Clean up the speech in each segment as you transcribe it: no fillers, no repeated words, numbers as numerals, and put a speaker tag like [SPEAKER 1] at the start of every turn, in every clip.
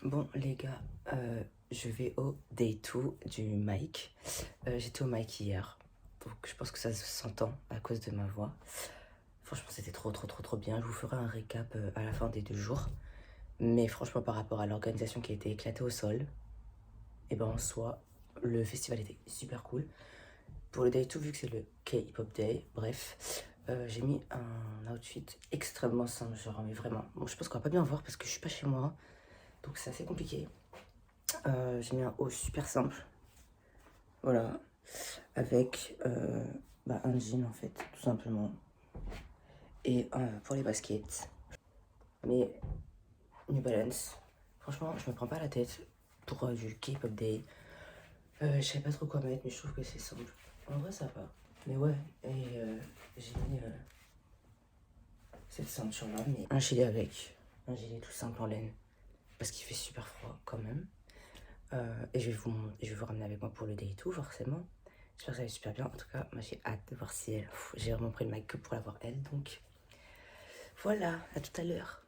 [SPEAKER 1] Bon les gars, je vais au day 2 du mic. J'étais au mic hier, donc je pense que ça s'entend à cause de ma voix. Franchement c'était trop bien. Je vous ferai un récap à la fin des 2 jours. Mais franchement par rapport à l'organisation qui a été éclatée au sol, et ben en soi, le festival était super cool. Pour le day 2, vu que c'est le K-Hip-Hop Day, bref, j'ai mis un outfit extrêmement simple, genre mais vraiment. Bon je pense qu'on va pas bien voir parce que je suis pas chez moi, donc c'est assez compliqué. J'ai mis un haut super simple, voilà, avec un jean en fait, tout simplement. Et pour les baskets, mes New Balance. Franchement, je me prends pas la tête pour du K-Pop Day. Je savais pas trop quoi mettre, mais je trouve que c'est simple. En vrai, ça va. Mais ouais, et j'ai mis cette ceinture là, mais un gilet avec. Un gilet tout simple en laine. Parce qu'il fait super froid quand même. Et je vais vous ramener avec moi pour le day 2 forcément. J'espère que ça va super bien. En tout cas, moi j'ai hâte de voir si elle... J'ai vraiment pris le mic que pour la voir elle. Donc voilà, à tout à l'heure.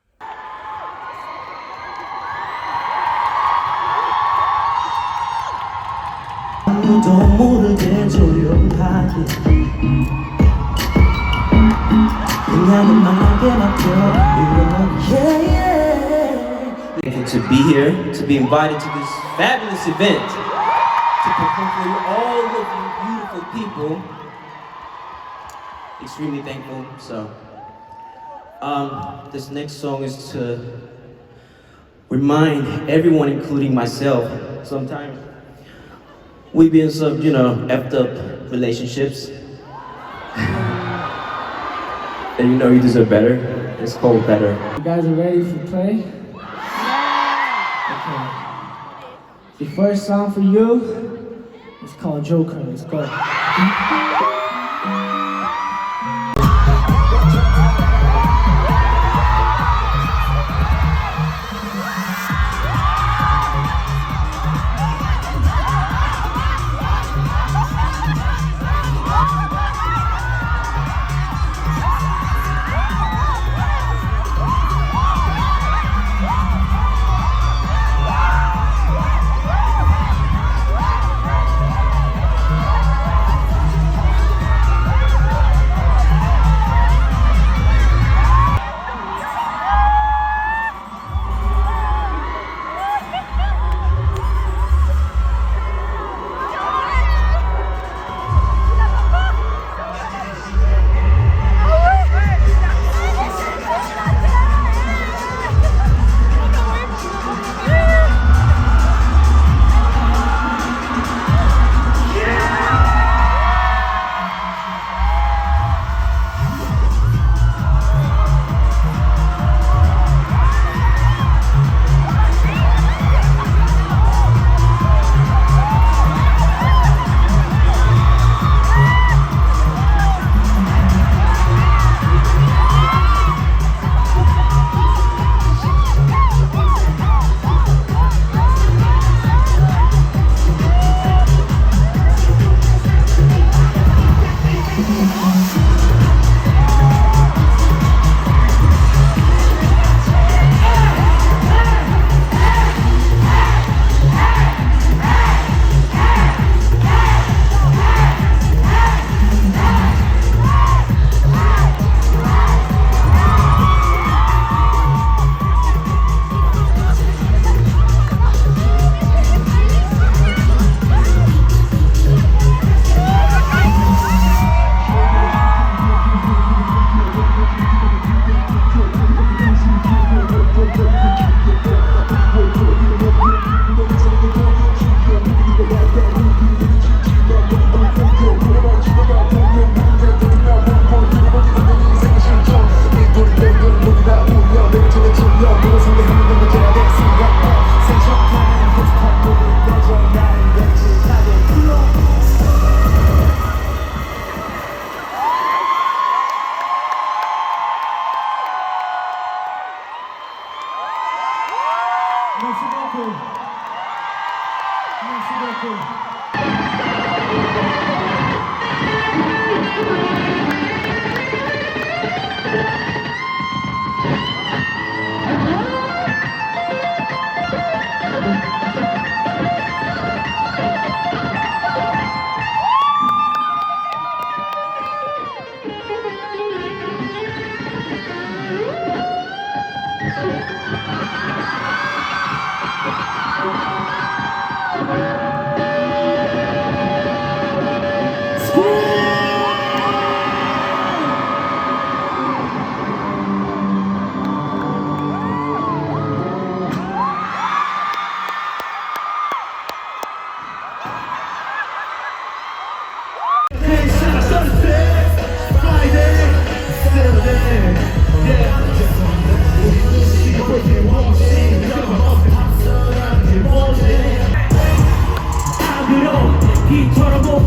[SPEAKER 2] To be here, to be invited to this fabulous event, to perform for all of you beautiful people. Extremely thankful. So, this next song is to remind everyone, including myself, sometimes we be in some, effed up relationships. And you deserve better. It's called Better.
[SPEAKER 3] You guys are ready for play? Okay. The first song for you is called Joker. Let's go. Merci beaucoup. Merci beaucoup.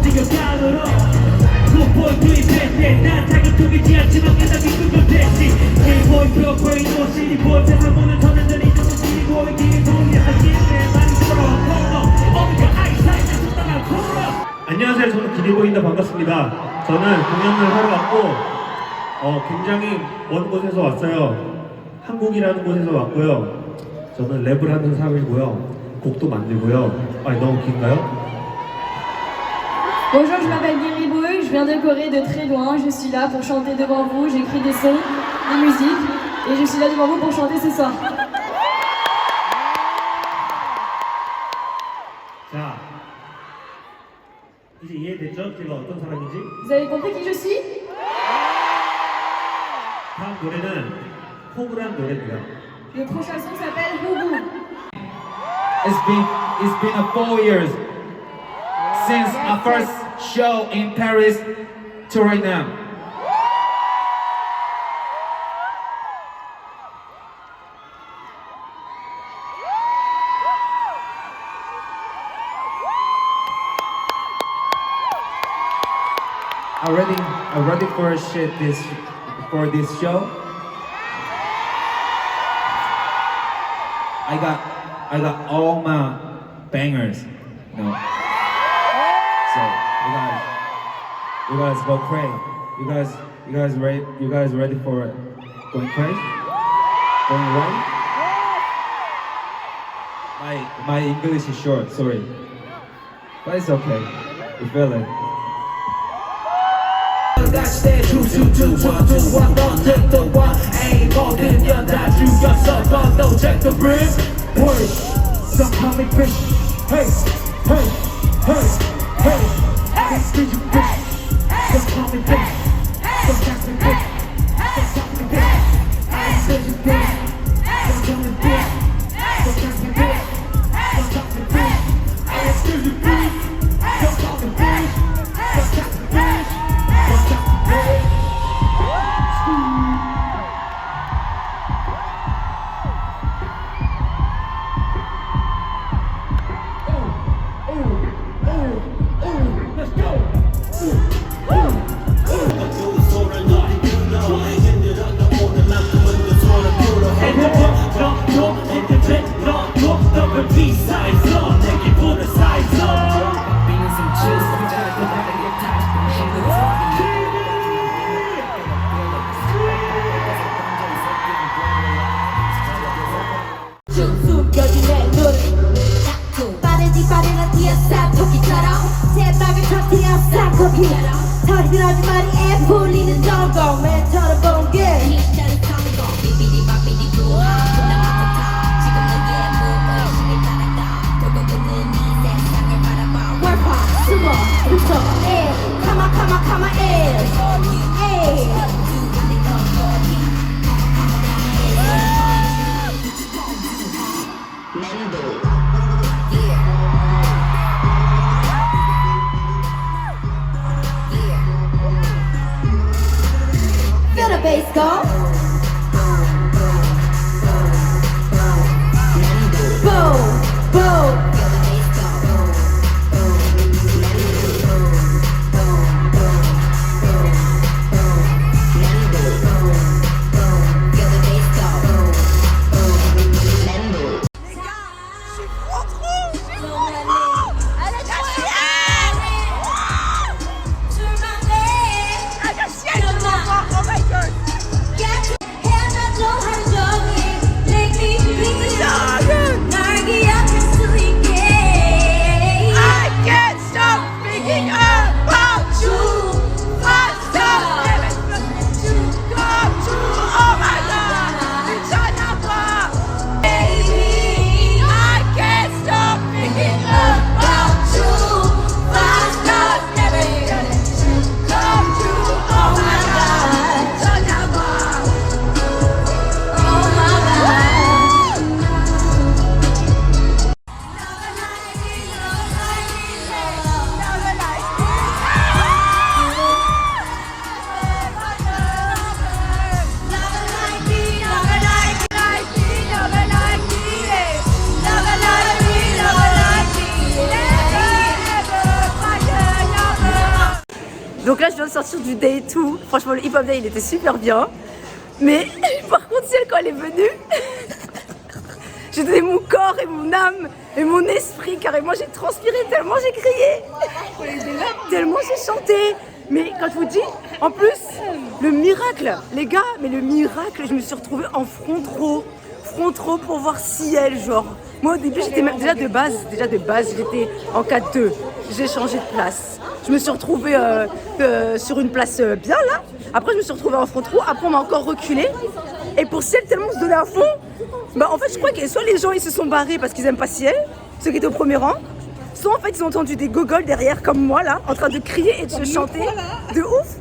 [SPEAKER 4] 지겨감으로 굿보이 투입할 때난 자기통이지 않지만 가장 이끌던 대시 K-boy, girlboy, no cityboy 세상 보는 전환들이 좀 cityboy 뒤에 동의하기에 많이 들어 어미가 아이사이 적당한 코너 안녕하세요. 저는 기대보인다 반갑습니다. 저는 공연을 하러 왔고 굉장히 먼 곳에서 왔어요. 한국이라는 곳에서 왔고요. 저는 랩을 하는 사람이고요. 곡도 만들고요. 아니 너무 긴가요?
[SPEAKER 5] Bonjour, je m'appelle Guy Ribouet, je viens de Corée de très loin, je suis là pour chanter devant vous, j'écris des sons, des musiques, et je suis là devant vous pour chanter ce soir.
[SPEAKER 4] 자, 이제 이해됐죠? 제가 어떤 사람인지?
[SPEAKER 5] Vous avez compris qui je suis?
[SPEAKER 4] 다음 노래는 호구란 노래입니다.
[SPEAKER 5] Le prochain son s'appelle Hougou.
[SPEAKER 6] It's been 4 years since our first show in Paris to right now. I'm ready for this show. I got all my bangers, you know. So you guys go crazy. You guys ready for going crazy? Going right? My English is short, sorry, but it's okay. You feel it.
[SPEAKER 4] 같이 내 주주주주주와 넌 take the one ain't 모든 연다 죽였어 넌 check the brim push some call me fish hey hey hey hey hey did you fish some call me fish some catch me fish some call me fish I said you fish some call me fish some catch me fish some call me fish I said you fish some call me fish some catch me fish.
[SPEAKER 7] 터지러지 머리에 풀리는 전공 맨처럼 번개 비비디 바비디 부하 지금 너의 무의식을 따라가 결국은 이 세상을 바라봐 월파 숨어 붙어 come on Feel the bass go. Boom, boom. Get
[SPEAKER 1] Donc là, je viens de sortir du Day 2. Franchement, le Hip Hop Day, il était super bien. Mais par contre, Ciel, quand elle est venue, j'ai donné mon corps et mon âme et mon esprit. Carrément, j'ai transpiré tellement j'ai crié. Tellement j'ai chanté. Mais quand je vous dis, en plus, le miracle, les gars, mais le miracle, je me suis retrouvée en front row pour voir Ciel, genre. Moi, au début, j'étais même déjà de base, j'étais en 4-2. J'ai changé de place. Je me suis retrouvée sur une place bien là. Après, je me suis retrouvée en front row. Après, on m'a encore reculé. Et pour Ciel, tellement on se donnait à fond. Bah, en fait, je crois que soit les gens ils se sont barrés parce qu'ils aiment pas Ciel, ceux qui étaient au premier rang. Soit en fait, ils ont entendu des gogoles derrière, comme moi là, en train de crier et de se chanter. De ouf.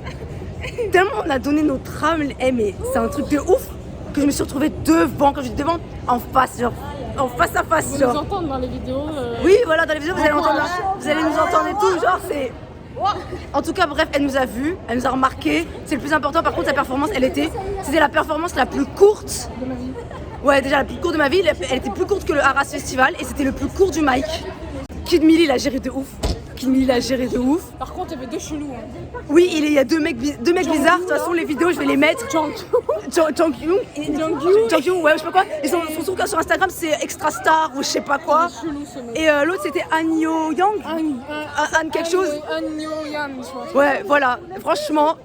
[SPEAKER 1] Tellement on a donné notre âme. Eh, mais c'est un truc de ouf que je me suis retrouvée devant, quand je dis devant, en face, genre. En face à face,
[SPEAKER 8] Vous
[SPEAKER 1] genre.
[SPEAKER 8] nous entendre dans les vidéos.
[SPEAKER 1] Oui, voilà, dans les vidéos, vous allez entendre, vous allez nous entendre et tout, genre, c'est... En tout cas, bref, elle nous a vus, elle nous a remarqué. C'est le plus important, par contre, sa performance, c'était la performance la plus courte. Ouais, déjà la plus courte de ma vie, elle était plus courte que le Arras Festival et c'était le plus court du mic. Kid Millie l'a géré de ouf.
[SPEAKER 8] Par contre, il y avait deux chelous. Hein.
[SPEAKER 1] Oui, il y a deux mecs bizarres. De toute façon, les vidéos, je vais les mettre. Jonghyun, ouais, je sais pas quoi. Et son truc sur Instagram, c'est Extra Star ou je sais pas quoi. Et l'autre, c'était Han Yo Yang. Han quelque chose.
[SPEAKER 8] Han Yo Yang, je crois.
[SPEAKER 1] Ouais, voilà. Franchement,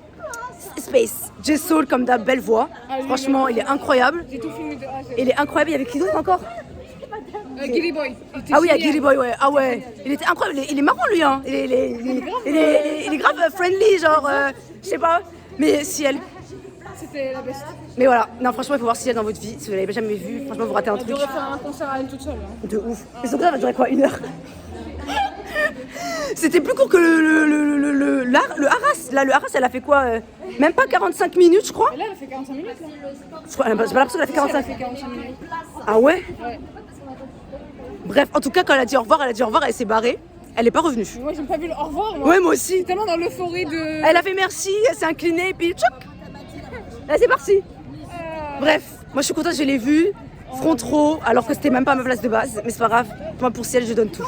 [SPEAKER 1] Space. J-Soul, comme d'hab, belle voix. Franchement, il est incroyable.
[SPEAKER 8] J'ai tout filmé de A à Z.
[SPEAKER 1] Il est incroyable. Il y avait qui d'autre encore?
[SPEAKER 8] Gilly Boy.
[SPEAKER 1] Ah oui, à Gilly Boy, ouais. Ah ouais. Il était incroyable. Il est marrant, lui, hein. Il est grave friendly, genre, je sais pas. Mais Ciel.
[SPEAKER 8] C'était la best.
[SPEAKER 1] Mais voilà. Non, franchement, il faut voir Ciel dans votre vie. Si vous l'avez jamais vu, franchement, vous ratez un
[SPEAKER 8] Elle
[SPEAKER 1] truc.
[SPEAKER 8] devrait faire un concert à elle toute seule. Hein.
[SPEAKER 1] De ouf. Et surtout, ça va durer quoi, 1 heure? C'était plus court que le Arras. Là, le Arras, elle a fait quoi? Même pas 45 minutes, je crois.
[SPEAKER 8] Et là, elle a fait 45 minutes. Là.
[SPEAKER 1] Je crois, j'ai pas l'impression qu'elle a fait 45.
[SPEAKER 8] Elle a fait 45 minutes.
[SPEAKER 1] Ah ouais?
[SPEAKER 8] Ouais.
[SPEAKER 1] Bref, en tout cas, quand elle a dit au revoir, elle s'est barrée. Elle est pas revenue.
[SPEAKER 8] Mais moi, j'ai pas vu le au revoir. Moi.
[SPEAKER 1] Ouais, moi aussi.
[SPEAKER 8] J'étais tellement dans l'euphorie de.
[SPEAKER 1] Elle a fait merci, elle s'est inclinée, et puis tchouk. Là, c'est parti. Bref, moi, je suis contente, je l'ai vue. Front row, alors que c'était même pas ma place de base. Mais c'est pas grave. Moi, pour Ciel, je donne tout.